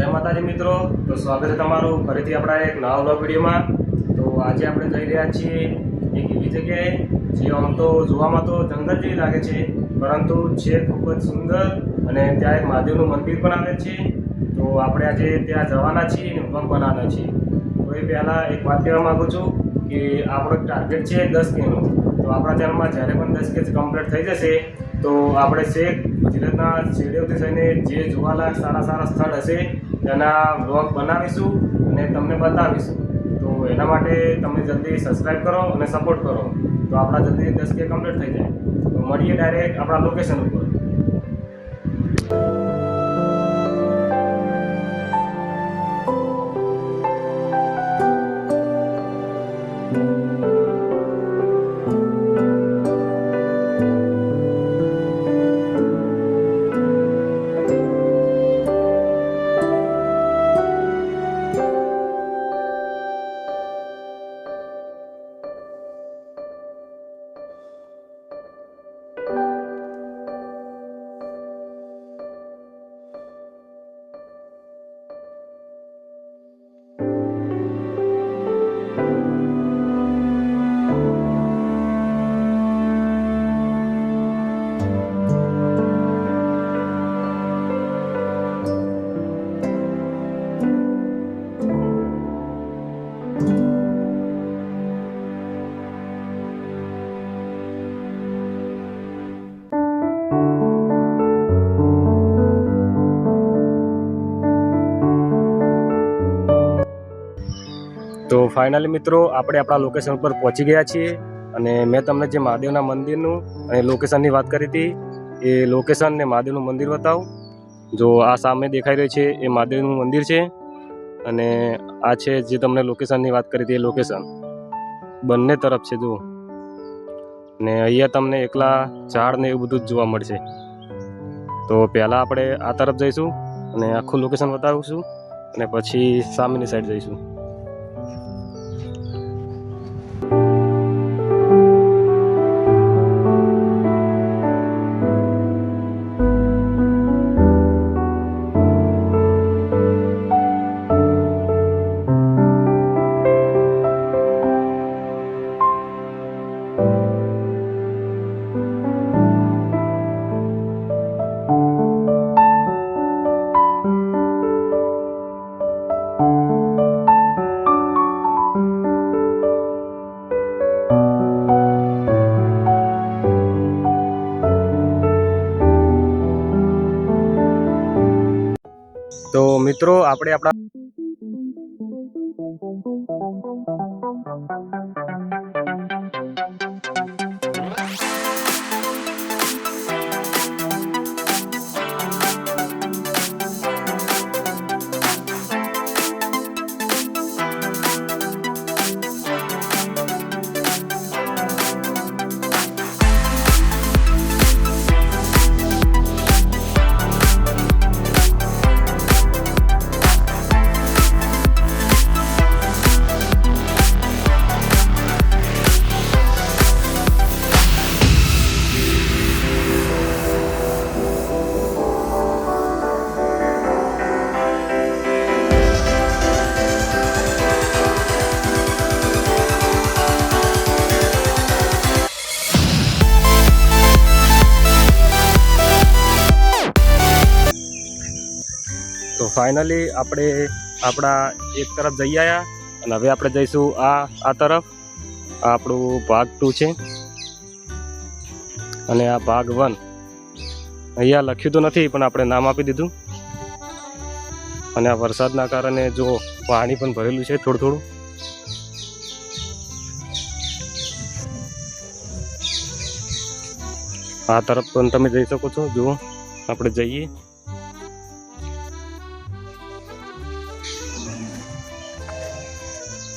જય માતાજી મિત્રો, તો સ્વાગત છે તમારું ફરીથી આપણા એક નવા વ્લોગ વિડીયોમાં। તો આજે આપણે જઈ રહ્યા છીએ એક એવી જગ્યાએ જે આમ તો જોવામાં તો જંગલ જેવી લાગે છે, પરંતુ છે ખૂબ જ સુંદર અને ત્યાં એક મહાદેવનું મંદિર પણ આવે છે। તો આપણે આજે ત્યાં જવાના છીએ અને વ્લોગ બનાવવાના છીએ। તો એ પહેલાં એક વાત કહેવા માગું છું કે આપણો ટાર્ગેટ છે 10Kનો। તો આપણા ચેનલમાં જ્યારે પણ 10K કમ્પ્લીટ થઈ જશે તો આપણે શેખ ગુજરાતના શેરીઓથી થઈને જે જોવાલાયક સારા સ્થળ હશે તેના વ્લોગ બનાવીશું અને તમને બતાવીશું। તો એના માટે તમે જલ્દી સબસ્ક્રાઈબ કરો અને સપોર્ટ કરો, તો આપણા જલ્દી 10K કમ્પ્લીટ થઈ જાય। તો મળીએ ડાયરેક્ટ આપણા લોકેશન ઉપર। તો ફાઇનલી મિત્રો આપણે આપણા લોકેશન પર પહોંચી ગયા છીએ અને મેં તમને જે મહાદેવના મંદિરનું અને લોકેશનની વાત કરી હતી એ લોકેશન ને મહાદેવનું મંદિર બતાવું। જો આ સામે દેખાઈ રહ્યું છે એ મહાદેવનું મંદિર છે અને આ છે જે તમને લોકેશનની વાત કરી હતી એ લોકેશન બંને તરફ છે જુઓ। ને અહીંયા તમને એકલા ઝાડ ને એવું બધું જ જોવા મળશે। તો પહેલાં આપણે આ તરફ જઈશું અને આખું લોકેશન બતાવીશું અને પછી સામેની સાઈડ જઈશું। તો મિત્રો આપણે આપણા તો ફાઇનલી આપણે આપણા એક તરફ જઈ આવ્યા અને હવે આપણે જઈશું આ તરફ। આ આપણું ભાગ 2 છે અને આ ભાગ 1 અહીંયા લખ્યું તો નથી પણ આપણે નામ આપી દીધું। અને આ વરસાદના કારણે જો પાણી પણ ભરેલું છે થોડું। આ તરફ પણ તમે જઈ શકો છો, જુઓ આપણે જઈએ।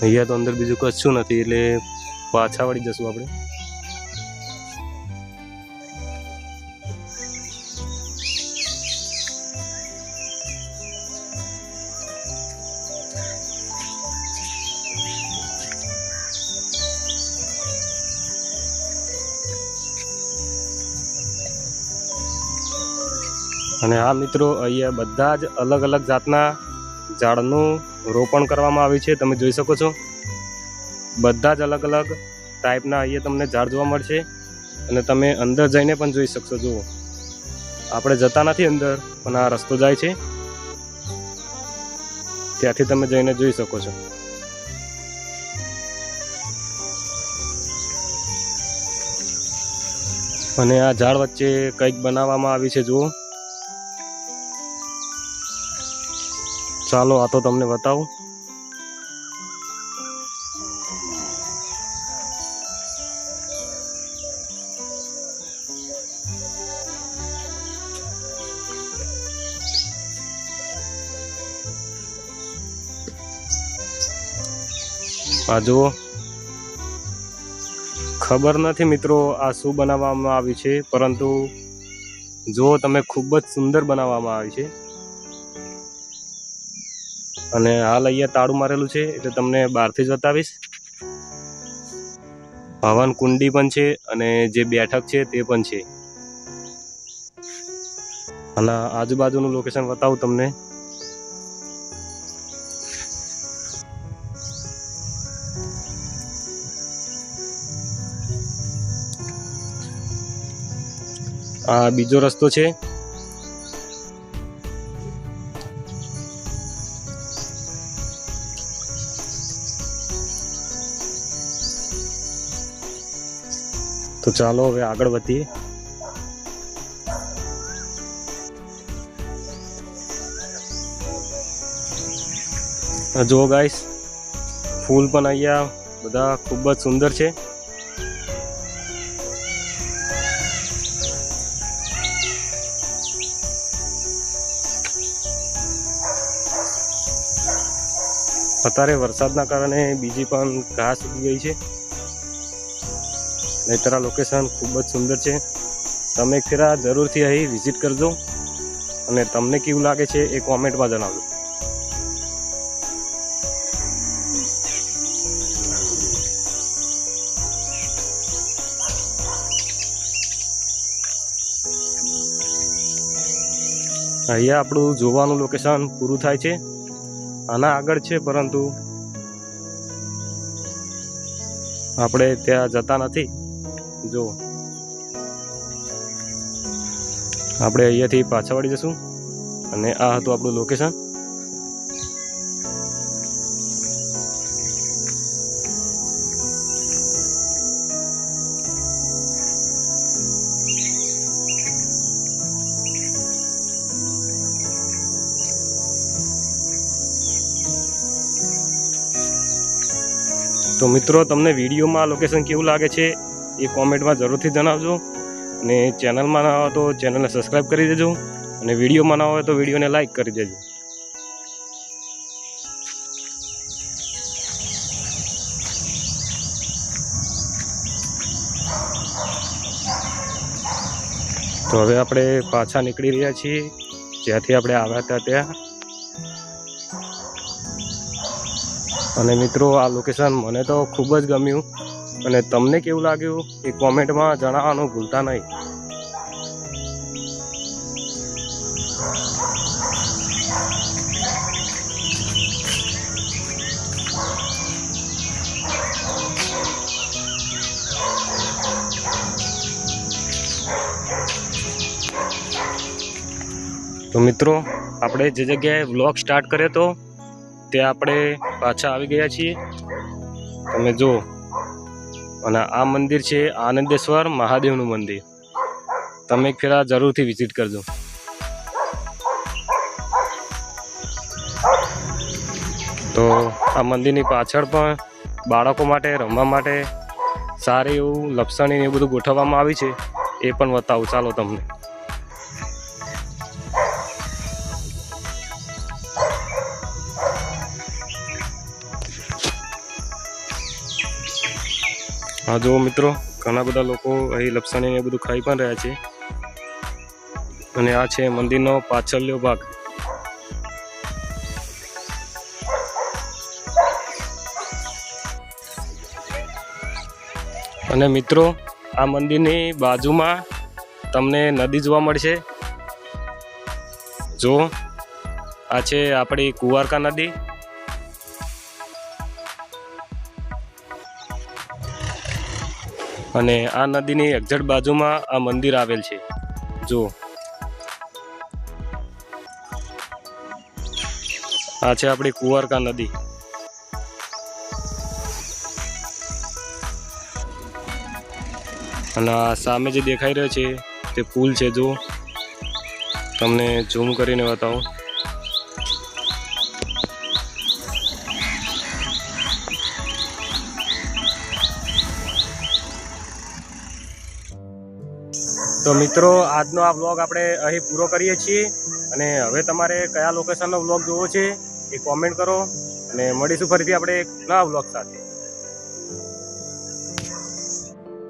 અહીંયા તો અંદર બીજું કશું નથી એટલે પાછા વળી જશું આપણે। અને આ મિત્રો અહીંયા બધા જ અલગ અલગ જાતના ઝાડનું રોપણ કરવામાં આવ્યું છે. તમે જોઈ શકો છો બધા જ અલગ અલગ ટાઈપના અહીંયા તમને ઝાડ જોવા મળશે અને તમે અંદર જઈને પણ જોઈ શકશો. જુઓ, આપણે જતા નથી અંદર, પણ આ રસ્તો જાય છે, ત્યાંથી તમે જઈને જોઈ શકો છો. અને આ ઝાડ વચ્ચે કંઈક બનાવવામાં આવી છે. જુઓ, ચાલો આ તો તમને બતાવું. આ જુઓ, ખબર નથી મિત્રો આ શું બનાવવામાં આવ્યું છે, પરંતુ જુઓ તમે, ખૂબ જ સુંદર બનાવવામાં આવી છે. અને હાલ અહીંયા તાળું મારેલું છે એટલે તમને બહારથી જ બતાવીશ. હવન કુંડી પણ છે અને જે બેઠક છે તે પણ છે. અને આજુબાજુનું લોકેશન બતાવું તમને. આ બીજો રસ્તો છે. તો ચાલો હવે આગળ વધીએ. જુઓ ગાઈસ, ફૂલ પણ અહીંયા બધા ખૂબ જ સુંદર છે. અત્યારે વરસાદના કારણે બીજી પણ ઘાસ ઉગી ગઈ છે. નહીંતર આ લોકેશન ખૂબ જ સુંદર છે. તમે એક ફેરા જરૂરથી અહીં વિઝિટ કરજો અને તમને કેવું લાગે છે એ કોમેન્ટમાં જણાવજો. અહીંયા આપણું જોવાનું લોકેશન પૂરું થાય છે. આના આગળ છે, પરંતુ આપણે ત્યાં જતા નથી. જો આપણે અહીંયાથી પાછા વળી જશું અને આ હતું આપણું લોકેશન. તો મિત્રો, તમને વિડીયોમાં લોકેશન કેવું લાગે છે એ કોમેન્ટમાં જરૂરથી જણાવજો. અને ચેનલમાં ના હોય તો ચેનલને સબસ્ક્રાઈબ કરી દેજો, અને વિડીયોમાં ના હોય તો વિડીયોને લાઈક કરી દેજો. તો હવે આપણે પાછા નીકળી રહ્યા છીએ જ્યાંથી આપણે આવ્યા હતા ત્યાં. અને મિત્રો, આ લોકેશન મને તો ખૂબ જ ગમ્યું, અને તમને કેવું લાગ્યું એ કોમેન્ટમાં જણાવવાનું ભૂલતા નહીં. તો મિત્રો, આપણે જે જગ્યાએ વ્લોગ સ્ટાર્ટ કર્યો હતો ત્યાં આપણે પાછા આવી ગયા છીએ. તમે જુઓ, અને આ મંદિર છે આનંદેશ્વર મહાદેવનું મંદિર. તમે એક ફેરા જરૂરથી વિઝિટ કરજો. તો આ મંદિરની પાછળ પણ બાળકો માટે રમવા માટે સારી એવું લપસણી એ બધું ગોઠવવામાં આવ્યું છે, એ પણ બતાવું ચાલો તમને. હા જુઓ મિત્રો, ઘણા બધા લોકો અહીં લપસણી એ બધું ખાઈ પણ રહ્યા છે. અને આ છે મંદિરનો પાછળનો ભાગ. અને મિત્રો, આ મંદિરની બાજુમાં તમને નદી જોવા મળશે. જો આ છે આપણી કુંવારકા નદી. અને આ નદીની એક્ઝેક્ટ બાજુમાં આ મંદિર આવેલ છે. જો આ છે આપણી કુંવારકા નદી. અને આ સામે જે દેખાઈ રહ્યો છે તે પુલ છે. જો તમને ઝૂમ કરીને બતાવું. તો મિત્રો, આજનો આ વ્લોગ આપણે અહીં પૂરો કરીએ છીએ. અને હવે તમારે કયા લોકેશનનો વ્લોગ જોવો છે એ કોમેન્ટ કરો. અને મળીશું ફરીથી આપણે એક નવા વ્લોગ સાથે.